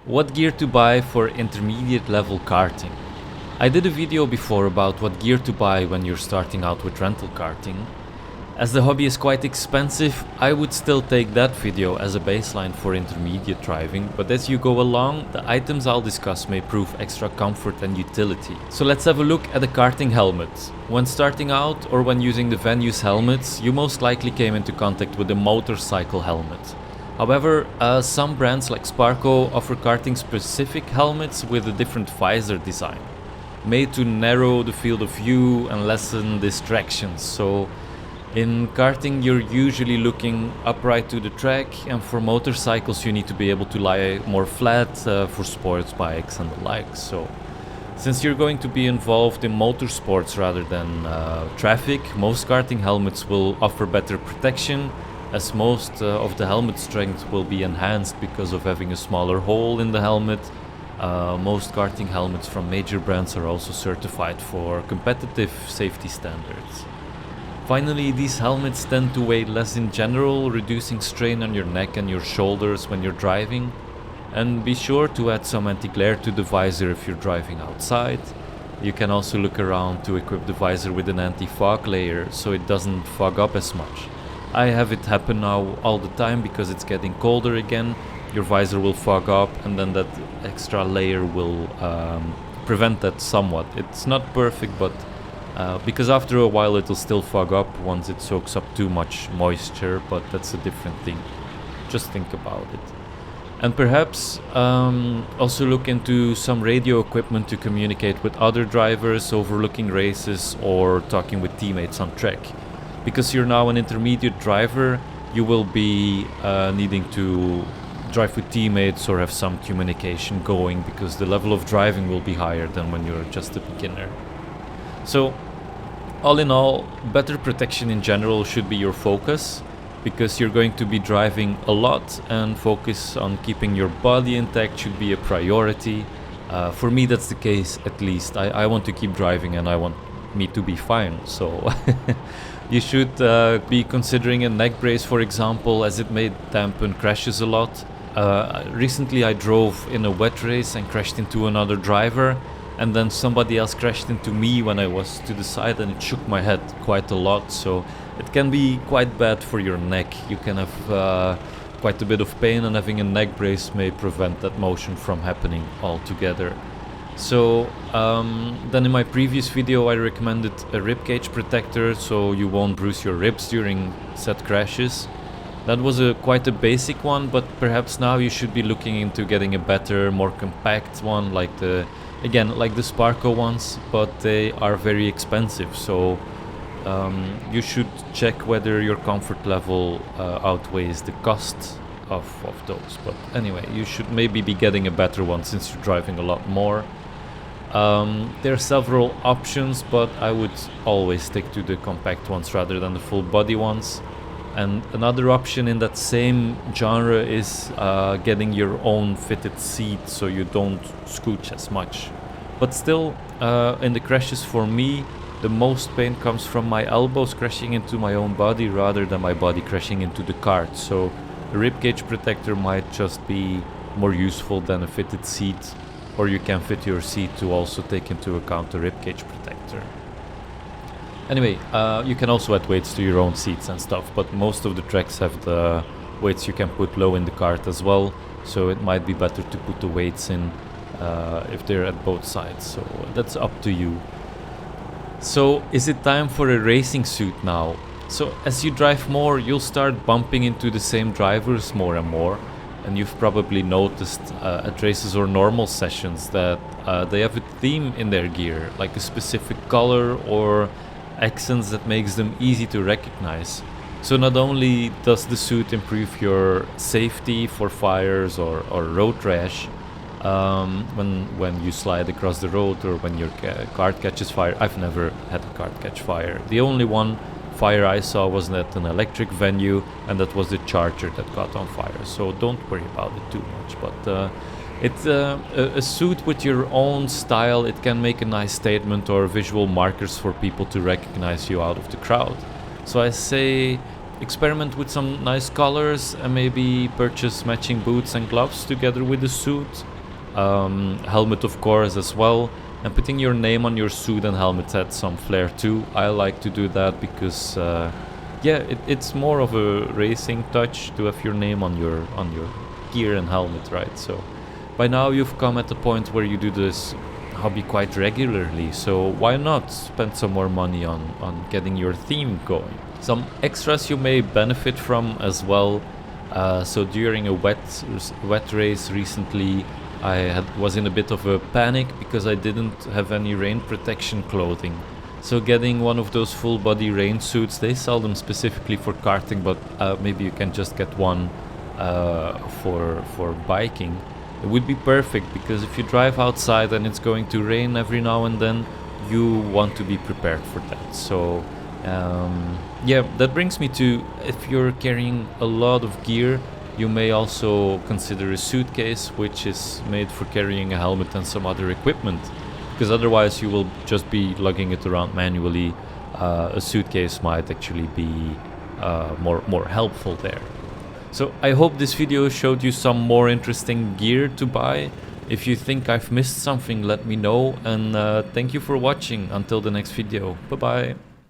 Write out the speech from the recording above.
What gear to buy for intermediate level karting? I did a video before about what gear to buy when you're starting out with rental karting. As the hobby is quite expensive, I would still take that video as a baseline for intermediate driving, but as you go along, the items I'll discuss may prove extra comfort and utility. So let's have a look at the karting helmet. When starting out or when using the venue's helmets, you most likely came into contact with the motorcycle helmet. However, some brands like Sparco offer karting specific helmets with a different visor design, made to narrow the field of view and lessen distractions. So in karting you're usually looking upright to the track, and for motorcycles you need to be able to lie more flat for sports bikes and the like. So since you're going to be involved in motorsports rather than traffic, most karting helmets will offer better protection, as most of the helmet strength will be enhanced because of having a smaller hole in the helmet. Most karting helmets from major brands are also certified for competitive safety standards. Finally, these helmets tend to weigh less in general, reducing strain on your neck and your shoulders when you're driving. And be sure to add some anti-glare to the visor if you're driving outside. You can also look around to equip the visor with an anti-fog layer so it doesn't fog up as much. I have it happen now all the time because it's getting colder again. Your visor will fog up and then that extra layer will prevent that somewhat. It's not perfect, but because after a while it'll still fog up once it soaks up too much moisture, but that's a different thing. Just think about it. And perhaps also look into some radio equipment to communicate with other drivers overlooking races or talking with teammates on track. Because you're now an intermediate driver, you will be needing to drive with teammates or have some communication going, because the level of driving will be higher than when you're just a beginner. So all in all, better protection in general should be your focus, because you're going to be driving a lot, and focus on keeping your body intact should be a priority. For me that's the case, at least. I want to keep driving and I want me to be fine, so you should be considering a neck brace, for example, as it may dampen crashes a lot. Recently I drove in a wet race and crashed into another driver, and then somebody else crashed into me when I was to the side, and it shook my head quite a lot, so it can be quite bad for your neck. You can have quite a bit of pain, and having a neck brace may prevent that motion from happening altogether. So then in my previous video I recommended a ribcage protector so you won't bruise your ribs during said crashes. That was quite a basic one, but perhaps now you should be looking into getting a better, more compact one, like the Sparco ones, but they are very expensive, so you should check whether your comfort level outweighs the cost of those. But anyway, you should maybe be getting a better one since you're driving a lot more. There are several options, but I would always stick to the compact ones rather than the full body ones. And another option in that same genre is getting your own fitted seat so you don't scooch as much. But still, in the crashes for me, the most pain comes from my elbows crashing into my own body rather than my body crashing into the kart. So a ribcage protector might just be more useful than a fitted seat, or you can fit your seat to also take into account the ribcage protector. Anyway, you can also add weights to your own seats and stuff, but most of the tracks have the weights you can put low in the kart as well, so it might be better to put the weights in if they're at both sides, so that's up to you. So is it time for a racing suit now? So as you drive more, you'll start bumping into the same drivers more and more, and you've probably noticed at races or normal sessions that they have a theme in their gear, like a specific color or accents that makes them easy to recognize. So not only does the suit improve your safety for fires or road rash, when you slide across the road or when your kart catches fire. I've never had a kart catch fire. The only one fire I saw was at an electric venue, and that was the charger that got on fire, so don't worry about it too much. But it's a suit with your own style. It can make a nice statement or visual markers for people to recognize you out of the crowd. So I say experiment with some nice colors and maybe purchase matching boots and gloves together with the suit. Helmet of course as well, and putting your name on your suit and helmet adds some flair too. I like to do that because yeah, it's more of a racing touch to have your name on your gear and helmet, right? So by now you've come at the point where you do this hobby quite regularly, so why not spend some more money on getting your theme going? Some extras you may benefit from as well. So during a wet race recently, I was in a bit of a panic because I didn't have any rain protection clothing. So getting one of those full body rain suits, they sell them specifically for karting, but maybe you can just get one for biking. It would be perfect because if you drive outside and it's going to rain every now and then, you want to be prepared for that. So yeah, that brings me to, if you're carrying a lot of gear, you may also consider a suitcase which is made for carrying a helmet and some other equipment, because otherwise you will just be lugging it around manually. A suitcase might actually be more helpful there. So I hope this video showed you some more interesting gear to buy. If you think I've missed something, let me know, and thank you for watching. Until the next video, bye bye.